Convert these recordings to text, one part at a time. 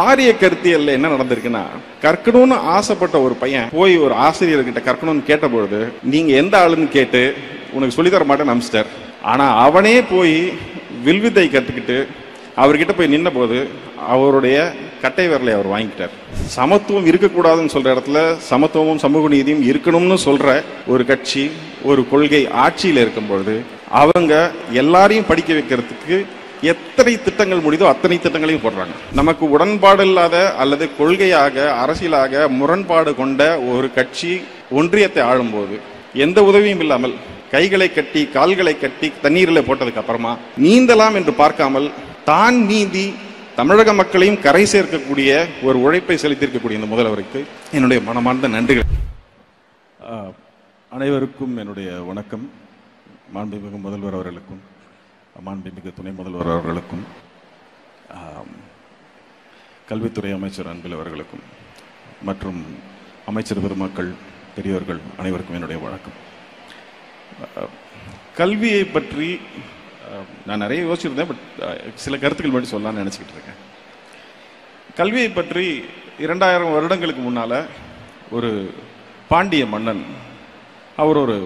ஆரிய கருத்தியல்ல என்ன நடந்திருக்குன்னா, கற்கணும்னு ஆசைப்பட்ட ஒரு பையன் போய் ஒரு ஆசிரியர்கிட்ட கற்கணும்னு கேட்ட பொழுது, நீங்க எந்த ஆளுன்னு கேட்டு உனக்கு சொல்லித்தர மாட்டேன்னு அனுப்பிச்சிட்டார். ஆனா அவனே போய் வில்வித்தை கற்றுக்கிட்டு அவர்கிட்ட போய் நின்ன போது அவருடைய கட்டை விரலை அவர் வாங்கிட்டார். சமத்துவம் இருக்கக்கூடாதுன்னு சொல்ற இடத்துல சமத்துவமும் சமூக நீதியும் இருக்கணும்னு சொல்ற ஒரு கட்சி, ஒரு கொள்கை ஆட்சியில் இருக்கும் பொழுது அவங்க எல்லாரையும் படிக்க வைக்கிறதுக்கு எத்தனை திட்டங்கள் முடியுதோ அத்தனை திட்டங்களையும் போடுறாங்க. நமக்கு உடன்பாடு இல்லாத அல்லது கொள்கையாக அரசியலாக முரண்பாடு கொண்ட ஒரு கட்சி ஒன்றியத்தை ஆளும்போது எந்த உதவியும் இல்லாமல் கைகளை கட்டி கால்களை கட்டி தண்ணீரில் போட்டதுக்கு அப்புறமா நீந்தலாம் என்று பார்க்காமல் தான் நீந்தி தமிழக மக்களையும் கரை சேர்க்கக்கூடிய ஒரு உழைப்பை செலுத்தியிருக்கக்கூடிய இந்த முதல்வருக்கு என்னுடைய மனமார்ந்த நன்றிகள். அனைவருக்கும் என்னுடைய வணக்கம். மாண்புமிகு முதல்வர் அவர்களுக்கும் மாண்புமிகு துணை முதல்வர் அவர்களுக்கும் கல்வித்துறை அமைச்சர் அன்பில் அவர்களுக்கும் மற்றும் அமைச்சர் பெருமக்கள் பெரியவர்கள் அனைவருக்கும் என்னுடைய வணக்கம். கல்வியை பற்றி நான் நிறைய யோசிச்சிருந்தேன், பட் சில கருத்துக்கள் மட்டும் சொல்லலாம்னு நினச்சிக்கிட்டு இருக்கேன். கல்வியை பற்றி 2000 வருடங்களுக்கு முன்னால் ஒரு பாண்டிய மன்னன் அவர் ஒரு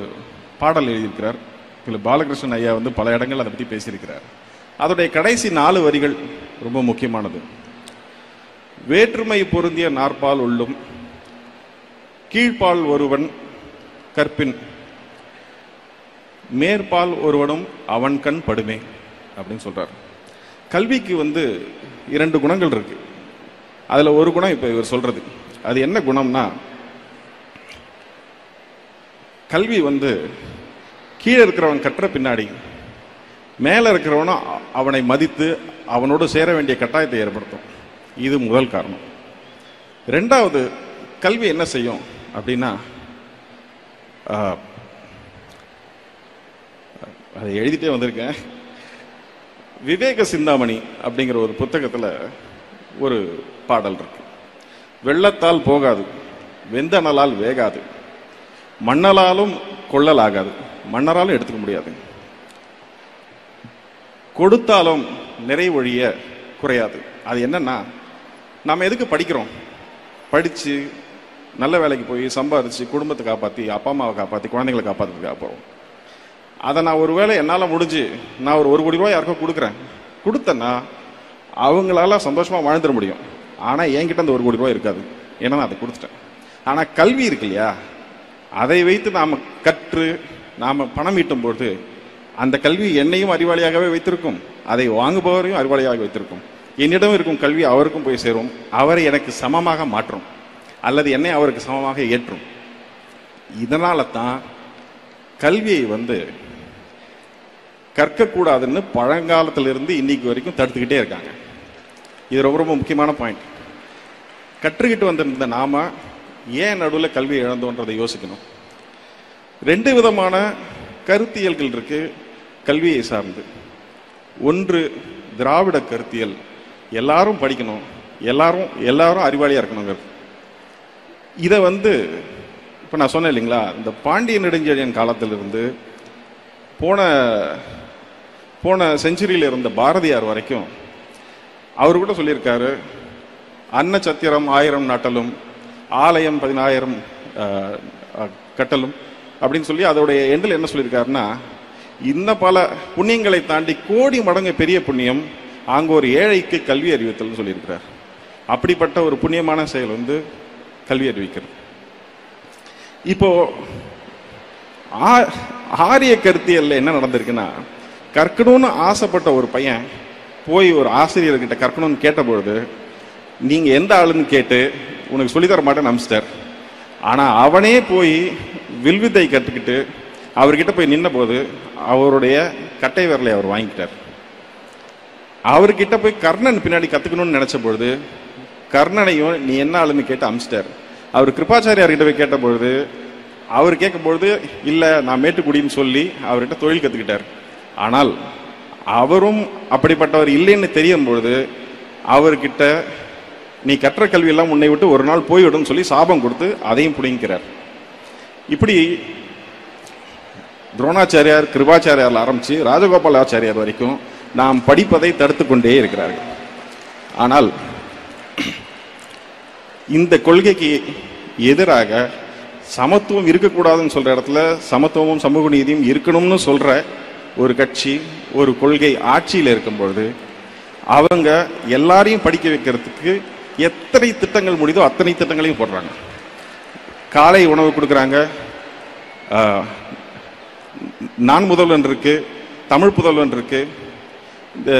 பாடல் எழுதியிருக்கிறார். பாலகிருஷ்ணன் ஐயா பல இடங்கள் அதை பற்றி பேசியிருக்கிறார். அதோடைய கடைசி 4 வரிகள் ரொம்ப முக்கியமானது. வேற்றுமை பொருந்திய நாற்பால் உள்ளும் கீழ்ப்பால் ஒருவன் கற்பின் மேற்பால் ஒருவனும் அவன் கண் படுமே அப்படின்னு சொல்றார். கல்விக்கு 2 குணங்கள் இருக்கு. அதுல ஒரு குணம் இப்ப இவர் சொல்றது. அது என்ன குணம்னா, கல்வி கீழே இருக்கிறவன் கற்ற பின்னாடி மேல இருக்கிறவனும் அவனை மதித்து அவனோடு சேர வேண்டிய கட்டாயத்தை ஏற்படுத்தும். இது முதல் காரணம். 2வது, கல்வி என்ன செய்யும் அப்படின்னா, அதை எழுதிட்டே வந்திருக்கேன். விவேக சிந்தாமணி அப்படிங்கிற ஒரு புத்தகத்துல ஒரு பாடல் இருக்கு. வெள்ளத்தால் போகாது, வெந்தனலால் வேகாது, மண்ணலாலும் கொள்ளல் ஆகாது, மன்னராலும் எடுத்துக்க முடியாது, கொடுத்தாலும் நிறைவொழிய குறையாது. அது என்னன்னா, நம்ம எதுக்கு படிக்கிறோம்? படிச்சு நல்ல வேலைக்கு போய் சம்பாதிச்சு குடும்பத்தை காப்பாற்றி அப்பா அம்மாவை காப்பாற்றி குழந்தைங்களை காப்பாற்றுறதுக்காக போகிறோம். அதை நான் ஒருவேளை என்னால் முடிஞ்சு நான் ஒரு 1 கோடி ரூபாய் யாருக்கோ கொடுத்தேன்னா அவங்களால சந்தோஷமாக வாழ்ந்துட முடியும். ஆனால் என்கிட்ட அந்த 1 கோடி ரூபாய் இருக்காது, ஏன்னா நான் அதை கொடுத்துட்டேன். ஆனால் கல்வி இருக்கு இல்லையா, அதை வைத்து நாம் கற்று நாம் பணம் ஈட்டும் பொழுது அந்த கல்வி என்னையும் அறிவாளியாகவே வைத்திருக்கும், அதை வாங்குபவரையும் அறிவாளியாக வைத்திருக்கும். என்னிடம் இருக்கும் கல்வி அவருக்கும் போய் சேரும், அவரை எனக்கு சமமாக மாற்றும் அல்லது என்னை அவருக்கு சமமாக ஏற்றும். இதனால தான் கல்வியை கற்கக்கூடாதுன்னு பழங்காலத்திலிருந்து இன்னைக்கு வரைக்கும் தடுத்துக்கிட்டே இருக்காங்க. இது ரொம்ப ரொம்ப முக்கியமான பாயிண்ட். கற்றுக்கிட்டு வந்திருந்த நாம ஏன் நடுவில் கல்வி இழந்தோன்றதை யோசிக்கணும். 2 விதமான கருத்தியல்கள் இருக்கு கல்வியை சார்ந்து. ஒன்று திராவிட கருத்தியல், எல்லாரும் படிக்கணும், எல்லாரும் அறிவாளியா இருக்கணுங்கிறது. இதை இப்போ நான் சொன்னேன் இல்லைங்களா, இந்த பாண்டிய நெடுஞ்செழியன் காலத்திலிருந்து போன செஞ்சுரியில் இருந்த பாரதியார் வரைக்கும் அவர் கூட சொல்லியிருக்காரு, அன்ன சத்திரம் 1000 நாட்டலும் ஆலயம் 10000 கட்டலும் அப்படின்னு சொல்லி அதோடைய எண்டில் என்ன சொல்லியிருக்காருன்னா, இன்னும் பல புண்ணியங்களை தாண்டி கோடி மடங்கு பெரிய புண்ணியம் அங்கே ஒரு ஏழைக்கு கல்வி அறிவித்தல்னு சொல்லியிருக்கிறார். அப்படிப்பட்ட ஒரு புண்ணியமான செயல் கல்வி அறிவிக்கிறது. இப்போ ஆரிய கருத்தியல்ல என்ன நடந்திருக்குன்னா, கற்கணும்னு ஆசைப்பட்ட ஒரு பையன் போய் ஒரு ஆசிரியர்கிட்ட கற்கணும்னு கேட்ட பொழுது, நீங்க எந்த ஆளுன்னு கேட்டு உனக்கு சொல்லித்தர மாட்டேன்னு அனுப்பிச்சிட்டார். ஆனா அவனே போய் வில்வித்தை கற்றுக்கிட்டு அவர்கிட்ட போய் நின்ன போது அவருடைய கட்டை விரலை அவர் வாங்கிட்டார். அவர்கிட்ட போய் கர்ணன் பின்னாடி கத்துக்கணும்னு நினைச்ச பொழுது கர்ணனையும் நீ என்ன ஆளுன்னு கேட்டு அனுப்பிச்சிட்டார். அவர் கிருபாச்சாரியார்கிட்ட போய் கேட்ட பொழுது அவர் கேட்கும் பொழுது இல்லை நான் மேட்டுக்குடின்னு சொல்லி அவர்கிட்ட தொழில் கற்றுக்கிட்டார். ஆனால் அவரும் அப்படிப்பட்டவர் இல்லைன்னு தெரியும் பொழுது அவர்கிட்ட நீ கற்ற கல்வியெல்லாம் உன்னை விட்டு ஒரு நாள் போய்விடும் சொல்லி சாபம் கொடுத்து அதையும் பிடிங்கிறார். இப்படி துரோணாச்சாரியார் கிருபாச்சாரியார் ஆரம்பிச்சு ராஜகோபாலாச்சாரியார் வரைக்கும் நாம் படிப்பதை தடுத்து கொண்டே இருக்கிறார்கள். ஆனால் இந்த கொள்கைக்கு எதிராக சமத்துவம் இருக்கக்கூடாதுன்னு சொல்ற இடத்துல சமத்துவமும் சமூக நீதியும் இருக்கணும்னு சொல்ற ஒரு கட்சி, ஒரு கொள்கை ஆட்சியில் இருக்கும்பொழுது அவங்க எல்லாரையும் படிக்க வைக்கிறதுக்கு எத்தனை திட்டங்கள் முடியுதோ அத்தனை திட்டங்களையும் போடுறாங்க. காலை உணவு கொடுக்குறாங்க, நான் முதல்வன் இருக்கு, தமிழ் புதல்வன் இருக்கு, இந்த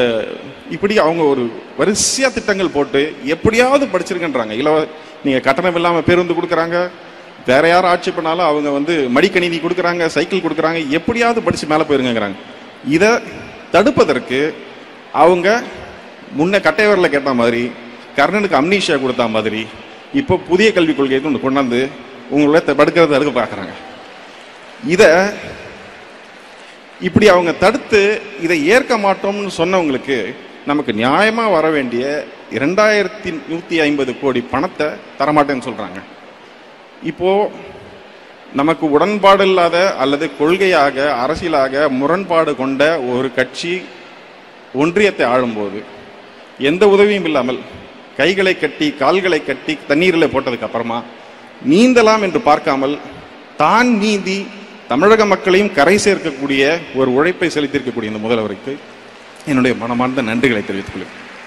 இப்படி அவங்க ஒரு வரிசையா திட்டங்கள் போட்டு எப்படியாவது படிச்சிருக்கன்றாங்க. நீங்க கட்டணம் இல்லாம பேருந்து கொடுக்குறாங்க, வேற யாரும் ஆட்சி பண்ணாலும் அவங்க வந்து மடிக்கணினி கொடுக்குறாங்க, சைக்கிள் கொடுக்குறாங்க, எப்படியாவது படிச்சு மேலே போயிருங்கிறாங்க. இதை தடுப்பதற்கு அவங்க முன்ன கட்டையவரில் கேட்ட மாதிரி, கர்ணனுக்கு அம்னீஷியா கொடுத்த மாதிரி இப்போ புதிய கல்விக் கொள்கையை ஒன்று கொண்டாந்து உங்களை தடுக்கிறத தடுக்க பார்க்குறாங்க. இதை இப்படி அவங்க தடுத்து இதை ஏற்க மாட்டோம்னு சொன்னவங்களுக்கு நமக்கு நியாயமா வர வேண்டிய 2150 கோடி பணத்தை தரமாட்டேன்னு சொல்றாங்க. இப்போ நமக்கு உடன்பாடு இல்லாத அல்லது கொள்கையாக அரசியலாக முரண்பாடு கொண்ட ஒரு கட்சி ஒன்றியத்தை ஆளும்போது எந்த உதவியும் இல்லாமல் கைகளை கட்டி கால்களை கட்டி தண்ணீரில் போட்டதுக்கு அப்புறமா நீந்தலாம் என்று பார்க்காமல் தான் நீந்தி தமிழக மக்களையும் கரை சேர்க்கக்கூடிய ஒரு உழைப்பை செலுத்தியிருக்கக்கூடிய இந்த முதல்வருக்கு என்னுடைய மனமார்ந்த நன்றிகளை தெரிவித்துக் கொள்கிறேன்.